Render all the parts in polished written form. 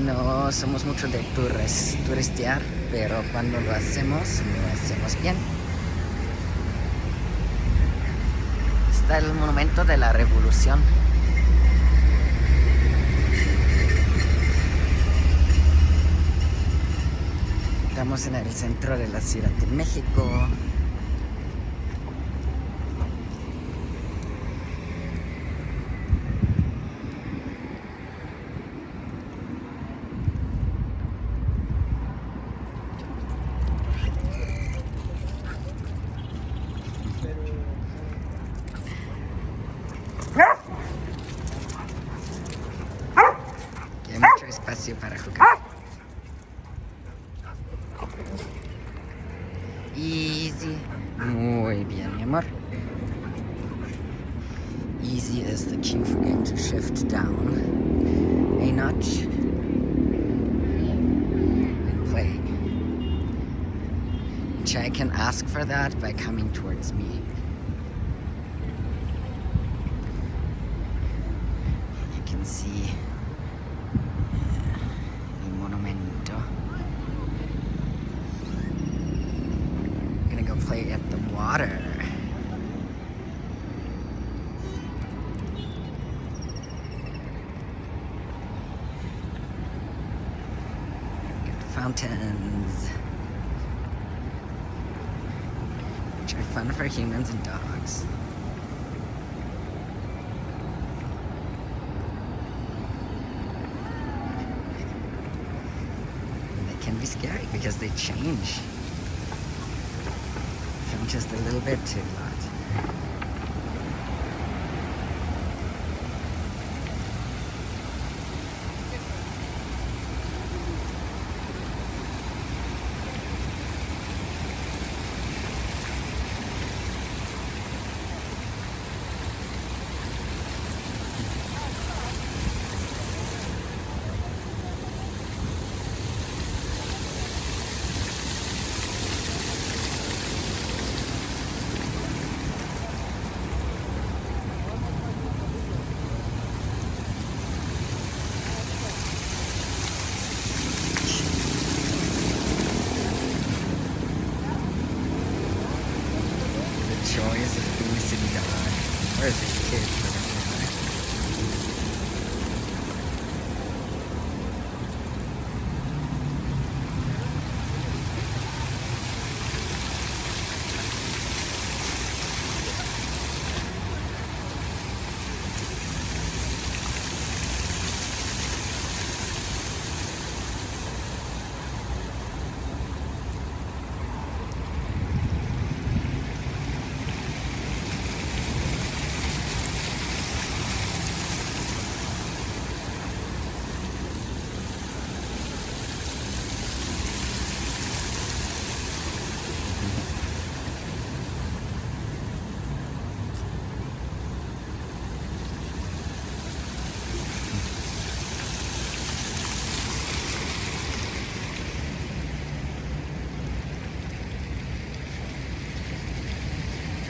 no somos mucho de turistear, pero cuando lo hacemos bien. Está el monumento de la Revolución. Estamos en el centro de la Ciudad de México. Aquí hay mucho espacio para jugar. Easy. Muy bien, mi amor. Easy is the cue for game to shift down a notch and play. Chai can ask for that by coming towards me. You can see el monumento. I'm gonna go play at the water. Fountains, which are fun for humans and dogs. And they can be scary because they change from just a little bit to a lot. Joys of being a city dog, or as a kid for that matter.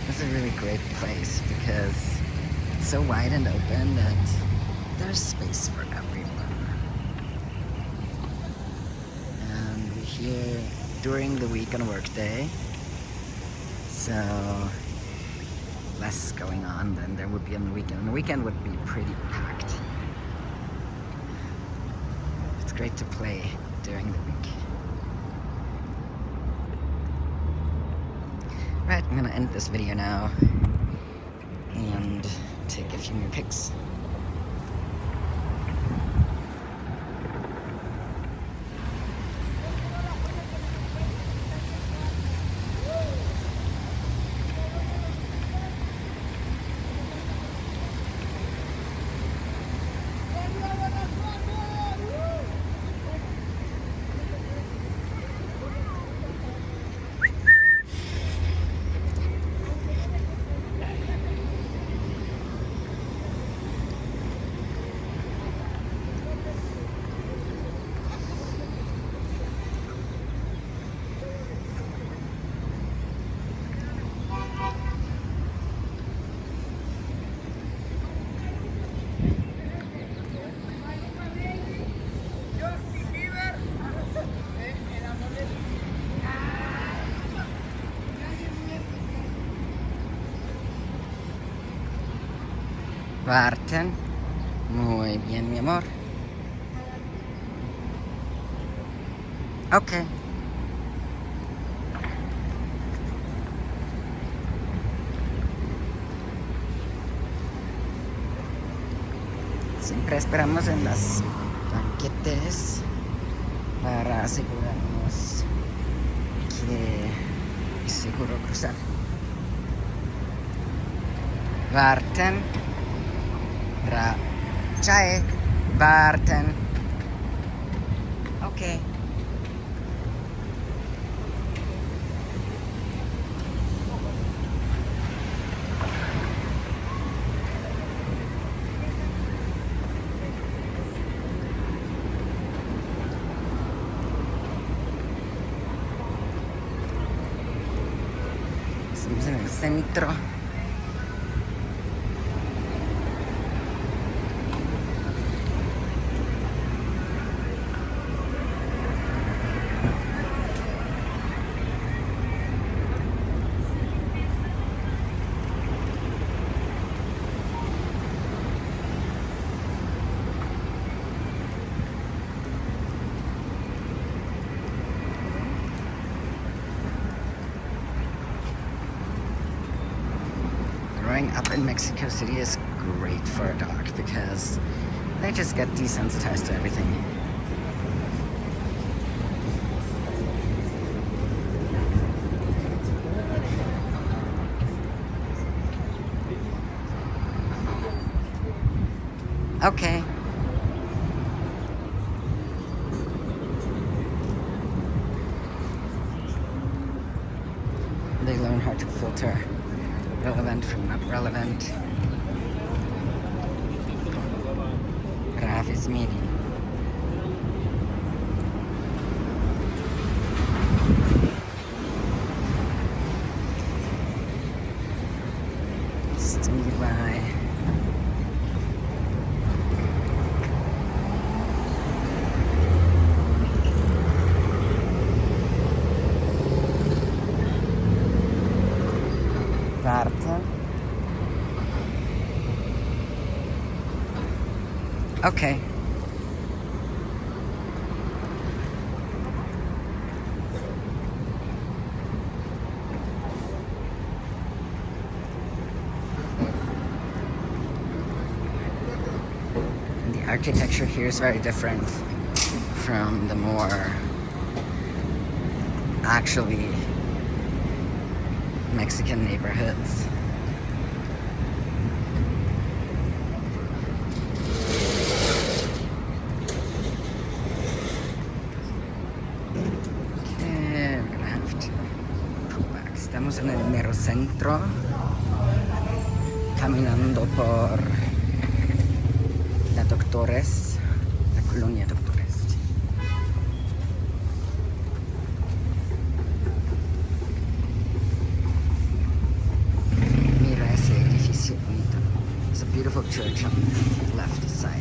It's a really great place because it's so wide and open that there's space for everyone. And we're here during the week on a work day, so less going on than there would be on the weekend. And the weekend would be pretty packed. It's great to play during the week. Right, I'm gonna end this video now and take a few more pics. Warten. Muy bien, mi amor. Okay. Siempre esperamos en las banquetes para asegurarnos que es seguro cruzar. Warten. Chai. Warten. Okay. Estamos en el centro. Growing up in Mexico City is great for a dog because they just get desensitized to everything. Okay. They learn how to filter relevant from not relevant. Raf is meaty. Stimuli. Warten. Okay. And the architecture here is very different from the more actually Mexican neighborhoods. Okay, we're gonna have to pull back. Estamos en el mero centro, caminando por la Doctores, la colonia Doctores. It's a beautiful church on the left side.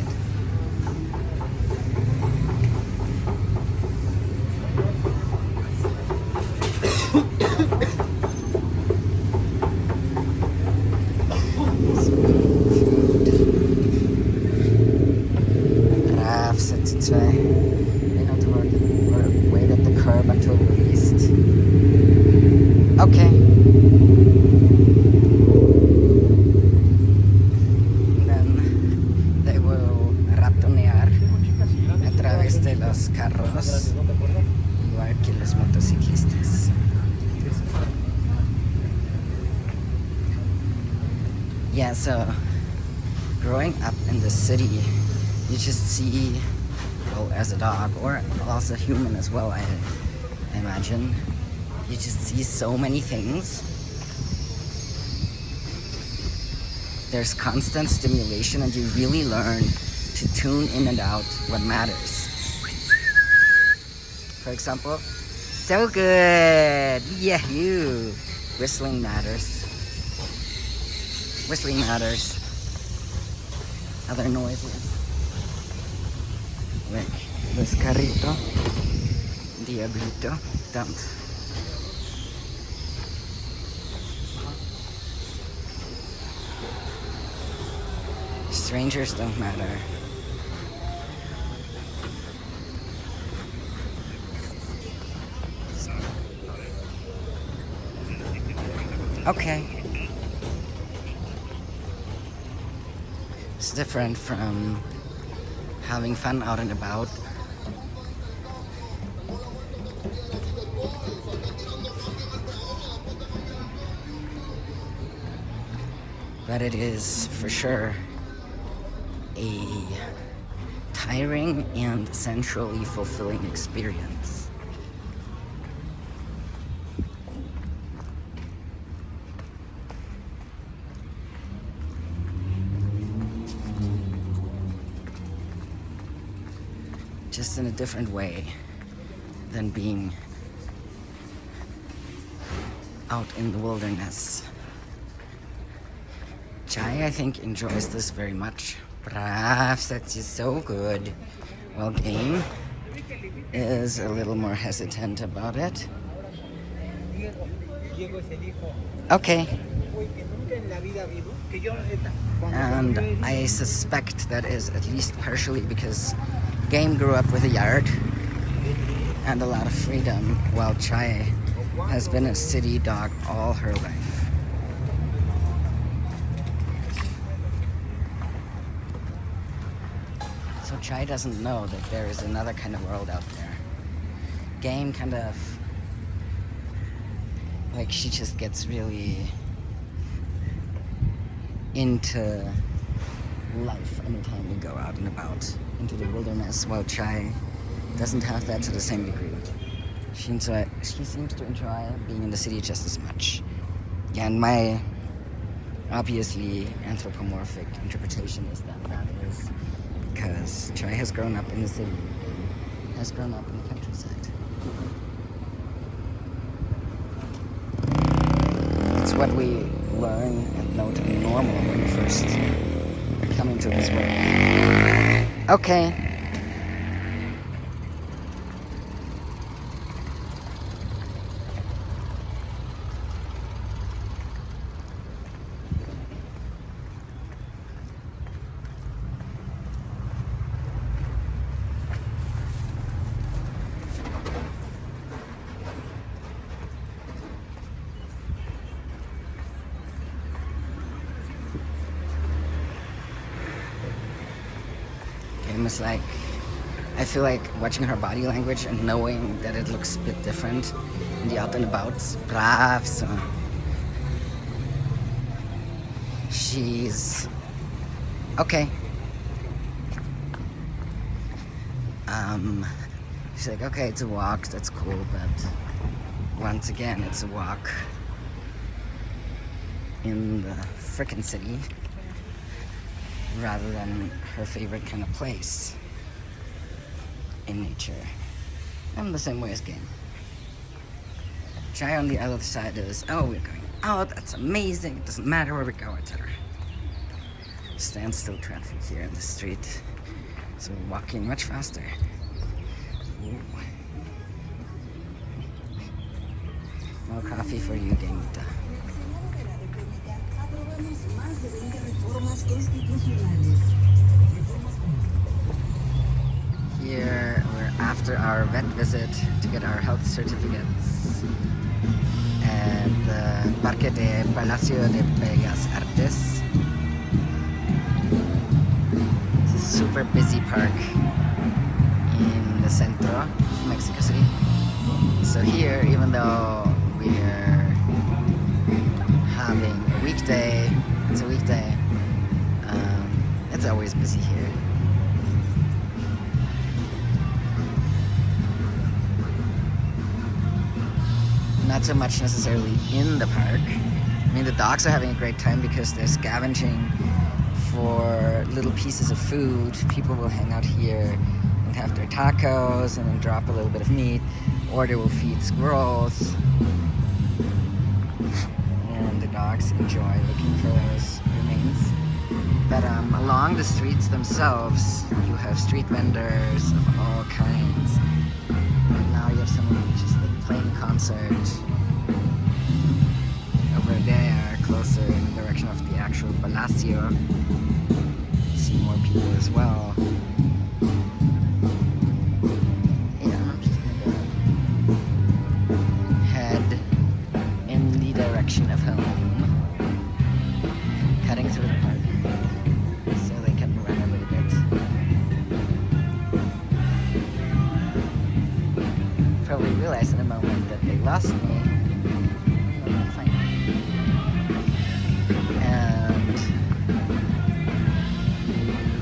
Raf sits its way. They know to wait at the curb until released. Okay. Los carros, igual que los motociclistas. Yeah, so growing up in the city, you just see, well, as a dog, or as a human as well, I imagine, you just see so many things. There's constant stimulation and you really learn to tune in and out what matters. For example, so good! Yeah, you! Whistling matters. Whistling matters. Other noises. Like this carrito. Diablito. Don't. Strangers don't matter. Okay. It's different from having fun out and about. But it is for sure a tiring and sensually fulfilling experience. Just in a different way than being out in the wilderness. Chai, I think, enjoys this very much. Brav, that's just so good. Well, Game is a little more hesitant about it. Okay. And I suspect that is at least partially because Game grew up with a yard and a lot of freedom, while Chai has been a city dog all her life. So Chai doesn't know that there is another kind of world out there. Game kind of, like, she just gets really into life anytime we go out and about into the wilderness, while Chai doesn't have that to the same degree. She seems to enjoy being in the city just as much. Yeah, and my obviously anthropomorphic interpretation is that is because Chai has grown up in the city, has grown up in the countryside. It's what we learn and know to be normal when we first come into this world. Okay. Is like, I feel like watching her body language and knowing that it looks a bit different in the out and abouts. Brav, so she's okay. She's like, okay, it's a walk, that's cool, but once again, it's a walk in the frickin' city, rather than her favorite kind of place in nature. I'm the same way as Game. Chai on the other side is, oh, we're going out, that's amazing, it doesn't matter where we go, etc. Standstill traffic here in the street, so we're walking much faster. Ooh. More coffee for you, Gamita. Here we're after our vet visit to get our health certificates at the Parque de Palacio de Bellas Artes. It's a super busy park in the centro of Mexico City. So here, even though we're having a weekday, it's a weekday, it's always busy here. Not so much necessarily in the park. I mean, the dogs are having a great time because they're scavenging for little pieces of food. People will hang out here and have their tacos and then drop a little bit of meat, or they will feed squirrels. And the dogs enjoy looking for those remains. But along the streets themselves, you have street vendors of all kinds. And now you have someone just like playing a concert over there, closer in the direction of the actual Palacio. more people as well. Yeah, I'm just gonna head in the direction of home, cutting through the park so they can run a little bit. Probably realize in a moment that they lost me. And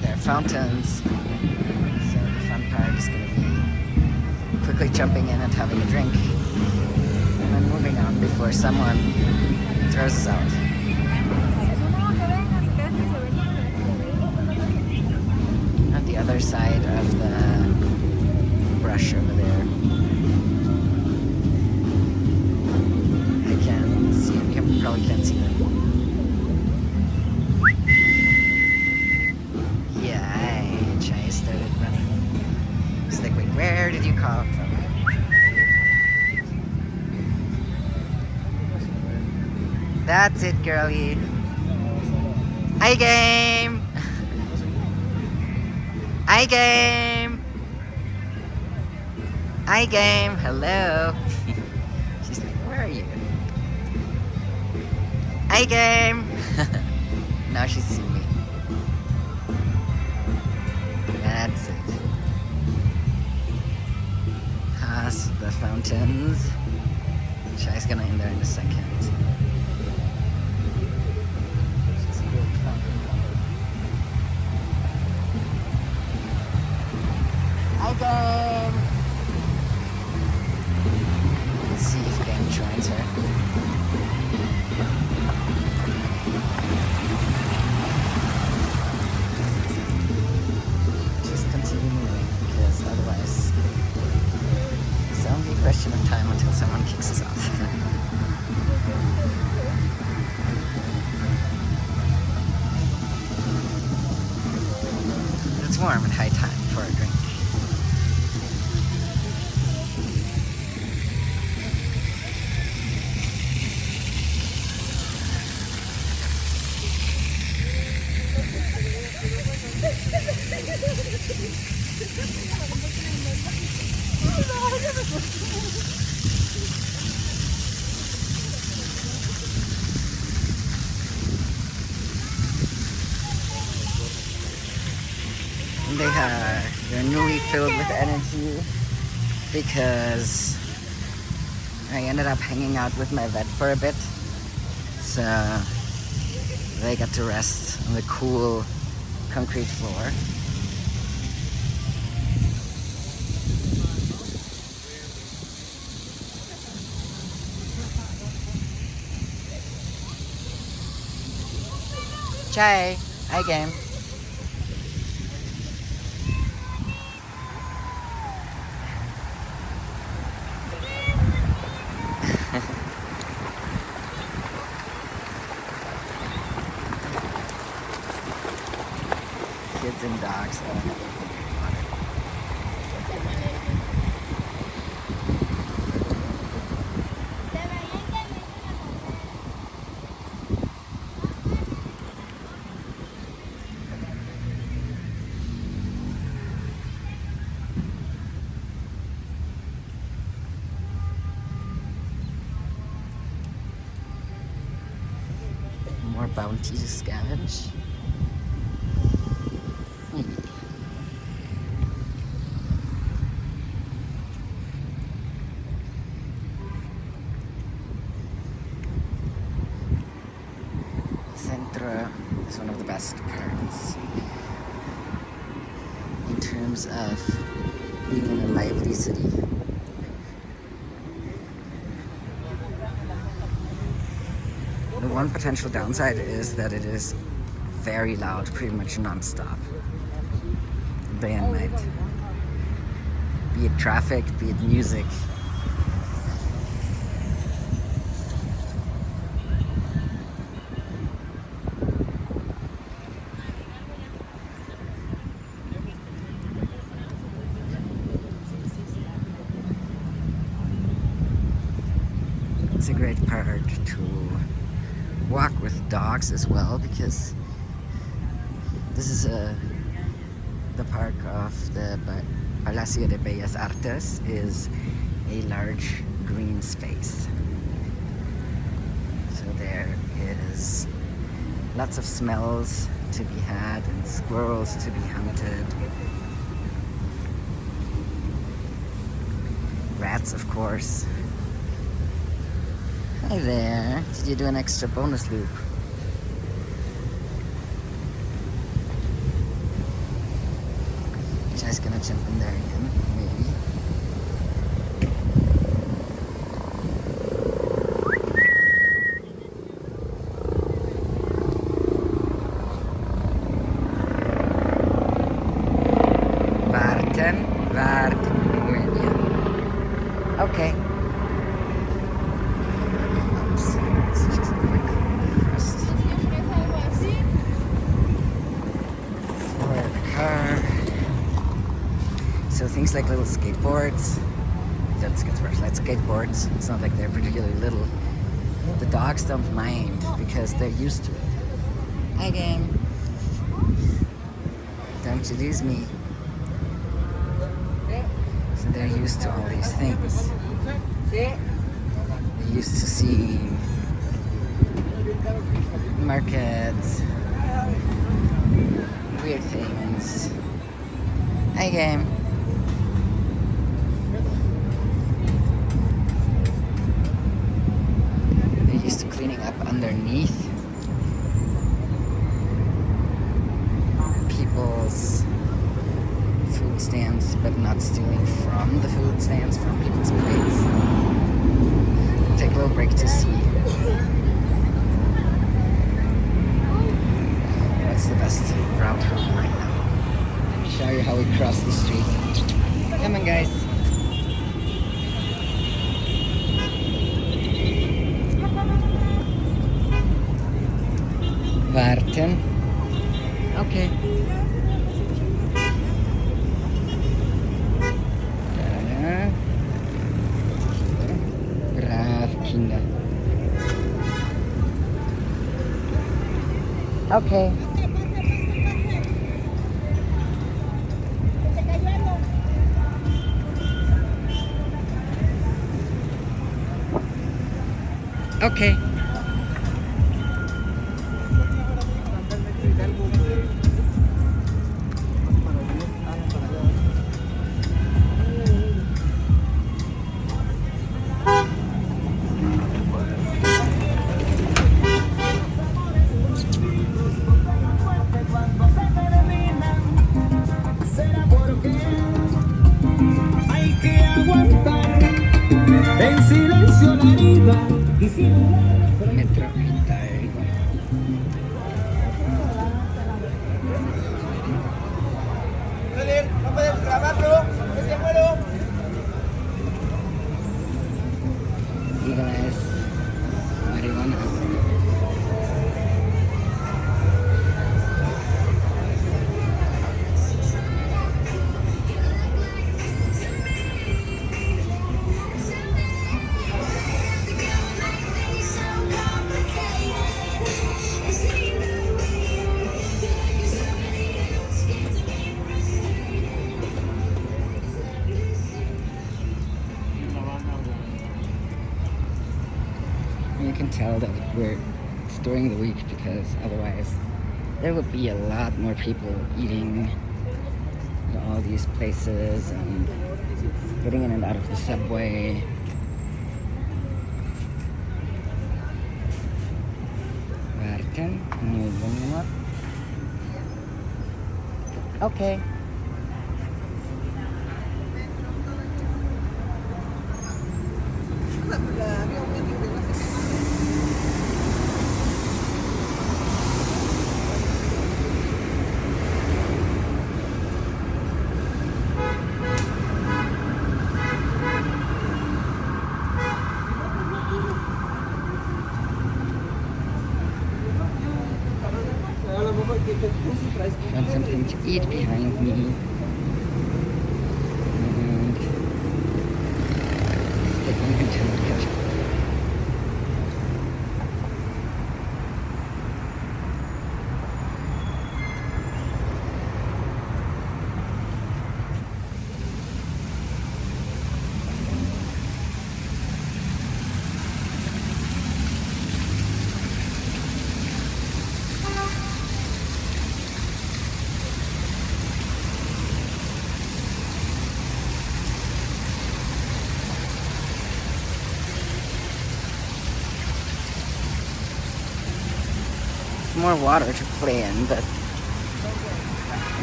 there are fountains, so the fun part is going to be quickly jumping in and having a drink and then moving on before someone throws us out. At the other side of the brush over there, I can see them. You probably can't see them. Yeah, Chai started running. It's like, wait, where did you call from? That's it, girlie. Hi, game. Hi, game. Hi, game. Hello. She's like, where are you? Hi, game. Now she's seen me. That's it. Past the fountains. Shai's gonna in there in a second. Hi, game. Let's see if game joins her. Just continue moving, because otherwise it's only a question of time until someone kicks us off. It's warm and high time for a drink. They're newly filled with energy because I ended up hanging out with my vet for a bit, so they got to rest on the cool concrete floor. Chai, hi game. Kids and dogs. More bounty to scavenge. Centro is one of the best parts in terms of being in a lively city. The one potential downside is that it is very loud, pretty much non-stop, day and night. Be it traffic, be it music. It's a great part to walk with dogs as well, because this is a the park of the Palacio de Bellas Artes is a large green space. So there is lots of smells to be had and squirrels to be hunted. Rats, of course. Hi there. Did you do an extra bonus loop? Just gonna jump in there again, maybe. Okay. Oops. It's just a quick crust. For the car. So things like little skateboards. That gets worse. Like skateboards. It's not like they're particularly little. The dogs don't mind because they're used to it. Hi, gang. Don't you lose me. So they're used to all these things. They're used to seeing markets, weird things. Hi, game. They're used to cleaning up underneath people's food stands, but not stealing from the food stands, from people's plates. Take a little break to see what's the best route home right now. Let me show you how we cross the street. Come on, guys. Warten. Okay. Kinder. Okay. Okay. Metro weekday. No puedes grabarlo, es de vuelo. Legalize marijuana. You can tell that it's during the week because otherwise there would be a lot more people eating at all these places and getting in and out of the subway. Warten, moving up. Okay. Found something to eat behind me. And sticking into the kitchen. more water to play in, but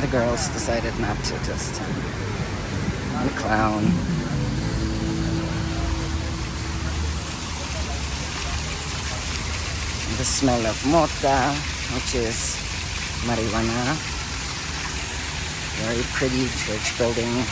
the girls decided not to, just one clown. The smell of mota, which is marijuana. Very pretty church building.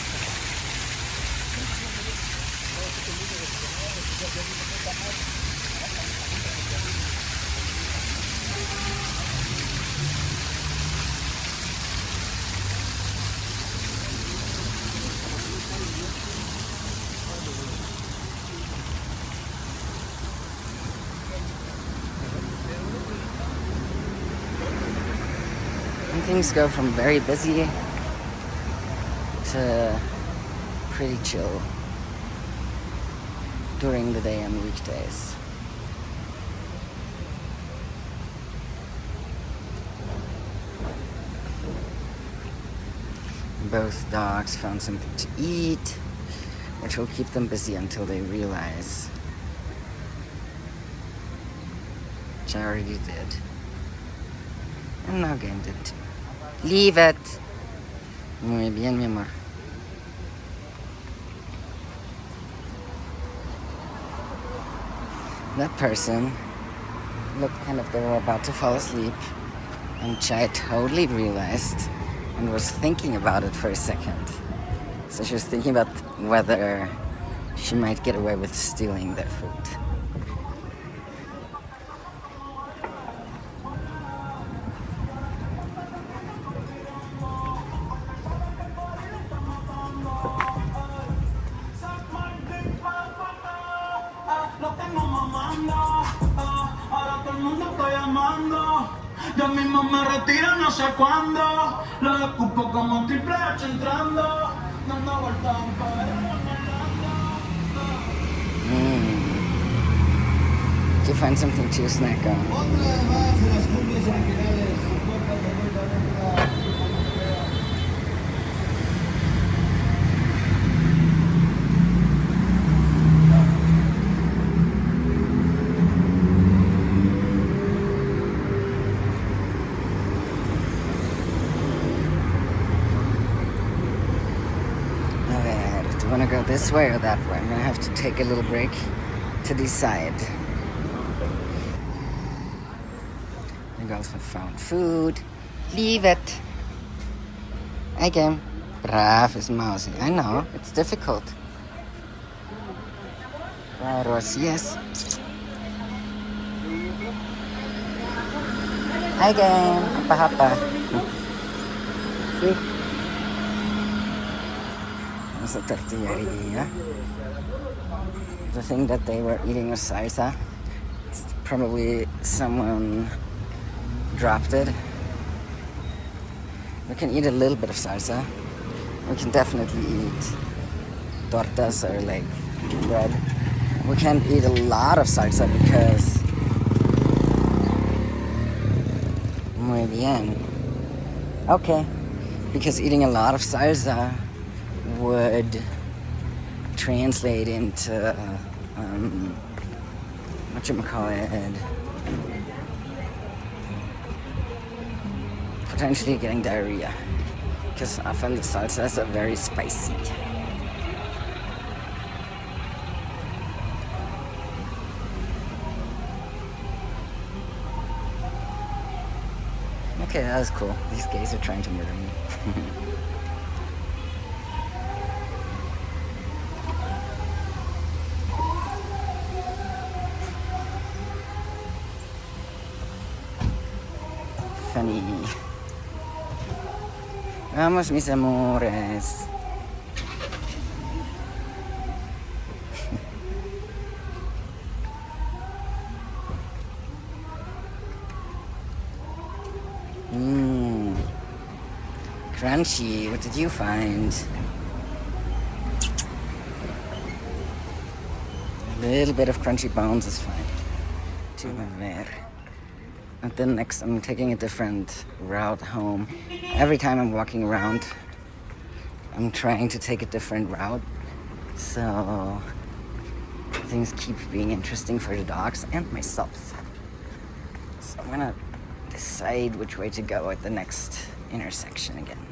And things go from very busy to pretty chill during the day and weekdays. Both dogs found something to eat, which will keep them busy until they realize, which I already did. And now Game did too. Leave it! Muy bien, mi amor. That person looked kind of they were about to fall asleep, and Chai totally realized and was thinking about it for a second. So she was thinking about whether she might get away with stealing their food. Ya mismo me retiro, no sé cuándo. Lo escupo como triple H entrando. Dando vueltas para Did you find something to snack on? Otra más de las cumbias originales. Soporta de vuelta rápida. Do you want to go this way or that way? I'm gonna have to take a little break to decide. The girls have found food. Leave it. Again. Brav is mousy. I know, it's difficult. Right, Ross, yes. Again. Hapa hapa. See? There's a tortilleria. The thing that they were eating was salsa. It's probably someone dropped it. We can eat a little bit of salsa. We can definitely eat tortas or like bread. We can't eat a lot of salsa because muy bien. Okay, because eating a lot of salsa would translate into whatchamacallit, potentially getting diarrhea, because often the salsas are very spicy. Okay, that was cool. These gays are trying to murder me. Funny. Vamos, mis amores. Crunchy. What did you find? A little bit of crunchy bones is fine. To ver. And then next I'm taking a different route home. Every time I'm walking around, I'm trying to take a different route. So things keep being interesting for the dogs and myself. So I'm gonna decide which way to go at the next intersection again.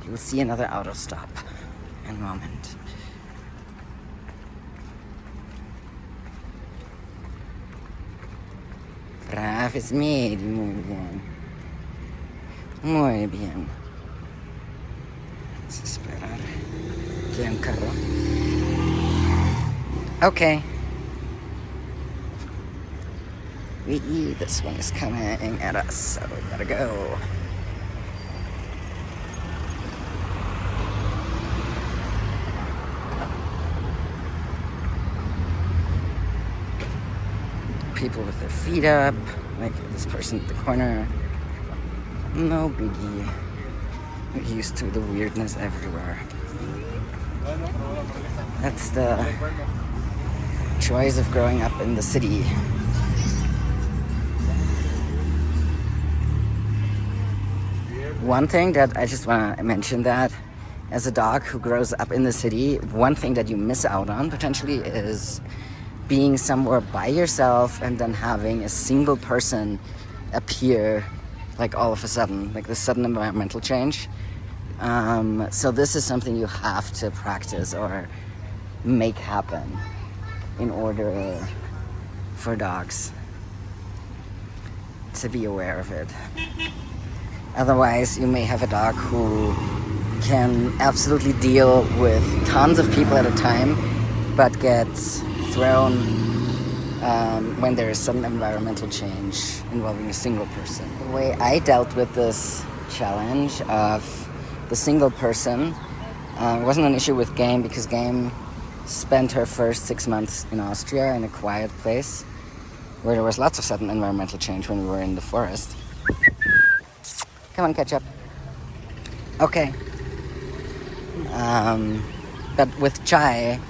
You'll see another auto stop in a moment. Braves miei, muy bien. Muy bien. Vamos a esperar. Aquí hay un carro. Okay. This one is coming at us, so we gotta go. People with their feet up, like this person at the corner. No biggie. We're used to the weirdness everywhere. That's the joys of growing up in the city. One thing that I just want to mention, that as a dog who grows up in the city, one thing that you miss out on potentially is being somewhere by yourself and then having a single person appear like all of a sudden, like this sudden environmental change. So this is something you have to practice or make happen in order for dogs to be aware of it. Otherwise, you may have a dog who can absolutely deal with tons of people at a time, but gets thrown when there is sudden environmental change involving a single person. The way I dealt with this challenge of the single person wasn't an issue with Game, because Game spent her first 6 months in Austria in a quiet place where there was lots of sudden environmental change when we were in the forest. Come on, catch up. Okay. But with Chai,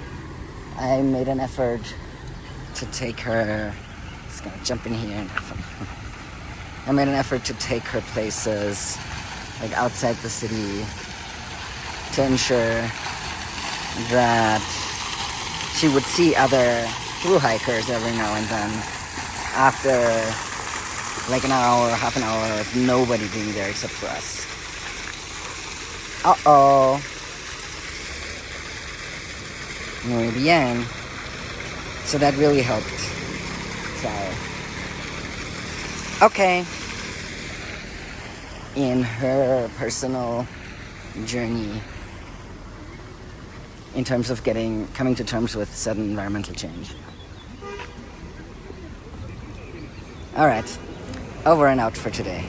I made an effort to take her. Just gonna jump in here and have fun. I made an effort to take her places, like outside the city, to ensure that she would see other thru hikers every now and then. After like an hour, half an hour of nobody being there except for us. Uh-oh. Muy bien. So that really helped. So, okay. In her personal journey in terms of coming to terms with sudden environmental change. All right. Over and out for today.